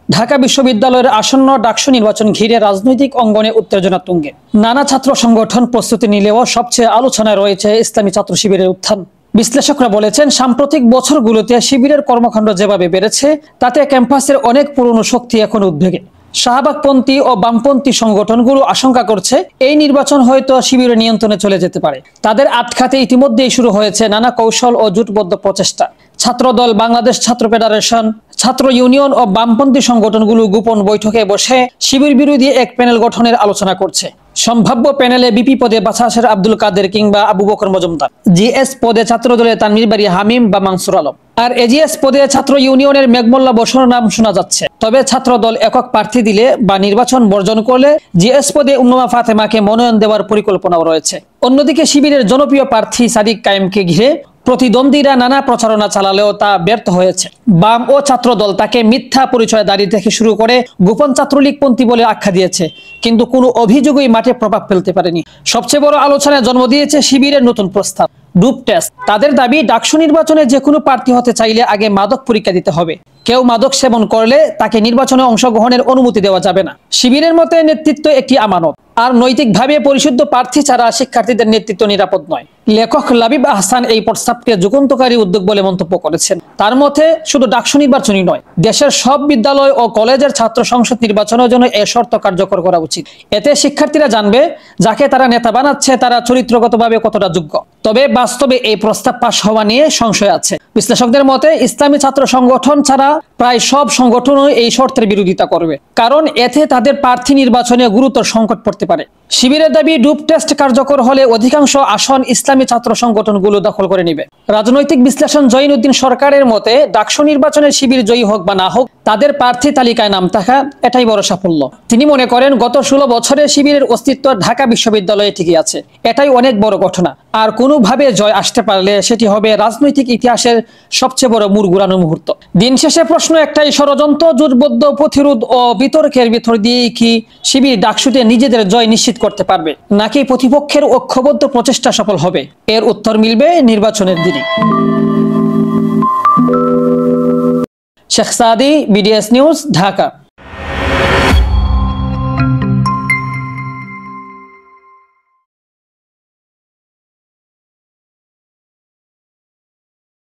ঢাকা বিশ্ববিদ্যালয়ের আসন্ন ডাকসু নির্বাচন ঘিরে রাজনৈতিক অঙ্গনে উত্তেজনা তুঙ্গে। নানা ছাত্র সংগঠন প্রস্তুতি নিলেও সবচেয়ে আলোচনায় রয়েছে ইসলামী ছাত্র শিবিরের উত্থান। বিশ্লেষকরা বলেছেন, সাম্প্রতিক বছরগুলোতে শিবিরের কর্মকাণ্ড যেভাবে বেড়েছে, তাতে ক্যাম্পাসের অনেক পুরনো শক্তি এখন উদ্বেগে। শাহবাগপন্থী ও বামপন্থী সংগঠনগুলো আশঙ্কা করছে, এই নির্বাচন হয়তো শিবিরের নিয়ন্ত্রণে চলে যেতে পারে। তাদের আটকাতে ইতিমধ্যেই শুরু হয়েছে নানা কৌশল ও জোটবদ্ধ প্রচেষ্টা। ছাত্রদল, বাংলাদেশ ছাত্র ফেডারেশন, ছাত্র ইউনিয়ন ও বামপন্থী সংগঠনগুলো গোপন বৈঠকে বসে শিবির বিরোধী এক প্যানেল গঠনের আলোচনা করছে। সম্ভাব্য প্যানেলে বিপি পদে বাছাশের আব্দুল কাদের কিংবা আবু বকর মজুমদার, জিএস পদে ছাত্রদলে তানভীর বারী হামিম বা মানসুর আলম, আর এজিএস পদে ছাত্র ইউনিয়নের মেঘমোল্লা বসর নাম শোনা যাচ্ছে। তবে ছাত্রদল একক প্রার্থী দিলে বা নির্বাচন বর্জন করলে জিএস পদে উম্মা ফাতেমাকে মনোনয়ন দেওয়ার পরিকল্পনাও রয়েছে। অন্যদিকে শিবিরের জনপ্রিয় প্রার্থী সাদিক কায়েমকে ঘিরে প্রতিদ্বন্দ্বীরা নানা প্রচারণা চালালেও তা ব্যর্থ হয়েছে। বাম ও ছাত্রদল তাকে মিথ্যা পরিচয় দাঁড়িয়ে থেকে শুরু করে গোপন ছাত্রলীগপন্থী বলে আখ্যা দিয়েছে, কিন্তু কোনো অভিযোগই মাঠে প্রভাব ফেলতে পারেনি। সবচেয়ে বড় আলোচনায় জন্ম দিয়েছে শিবিরের নতুন প্রস্তাব, ডুপ টেস্ট। তাদের দাবি, ডাকসু নির্বাচনে যে কোনো প্রার্থী হতে চাইলে আগে মাদক পরীক্ষা দিতে হবে। কেউ মাদক সেবন করলে তাকে নির্বাচনে অংশগ্রহণের অনুমতি দেওয়া যাবে না। শিবিরের মতে নেতৃত্ব একটি আমানত, আর নৈতিকভাবে পরিশুদ্ধ প্রার্থী ছাড়া শিক্ষার্থীদের নেতৃত্ব নিরাপদ নয়। লেখক লাবিব আহসান এই প্রস্তাবকে যুগান্তকারী উদ্যোগ বলে মন্তব্য করেছেন। তার মতে, শুধু ডাকসু নির্বাচনই নয়, দেশের সব বিদ্যালয় ও কলেজের ছাত্র সংসদ নির্বাচনের জন্য এ শর্ত কার্যকর করা উচিত। এতে শিক্ষার্থীরা জানবে, যাকে তারা নেতা বানাচ্ছে তারা চরিত্রগতভাবে কতটা যোগ্য। তবে বাস্তবে এই প্রস্তাব পাশ হওয়া নিয়ে সংশয় আছে। বিশ্লেষকদের মতে, ইসলামী ছাত্র সংগঠন ছাড়া প্রায় সব সংগঠনই এই শর্তের বিরোধিতা করবে, কারণ এতে তাদের প্রার্থী নির্বাচনে গুরুতর সংকট পড়তে পারে। শিবিরের দাবি, ডুপ টেস্ট কার্যকর হলে অধিকাংশ আসন ইসলামী ছাত্র সংগঠনগুলো দখল করে নেবে। রাজনৈতিক বিশ্লেষণ জঈনুদ্দিন সরকারের মতে, ডাকসু নির্বাচনে শিবির জয়ী হোক বা না হোক, তাদের প্রার্থী তালিকায় নাম থাকা এটাই বড় সাফল্য। তিনি মনে করেন, গত 16 বছরে শিবিরের অস্তিত্ব ঢাকা বিশ্ববিদ্যালয়ে টিকে আছে, এটাই অনেক বড় ঘটনা। আর কোনোভাবে জয় আসতে পারলে সেটি হবে রাজনৈতিক ইতিহাসের সবচেয়ে বড় মুড় ঘুরানো মুহূর্ত। দিন শেষে প্রশ্ন একটাই, ষড়যন্ত্র, জোটবদ্ধ প্রতিরোধ ও বিতর্কের ভিতর দিয়ে কি শিবির ডাকসুতে নিজেদের জয় নিশ্চিত করতে পারবে, নাকি প্রতিপক্ষের ঐক্যবদ্ধ প্রচেষ্টা সফল হবে? এর উত্তর মিলবে নির্বাচনের দিনে। শেখ সাদি, বিডিএস নিউজ, ঢাকা।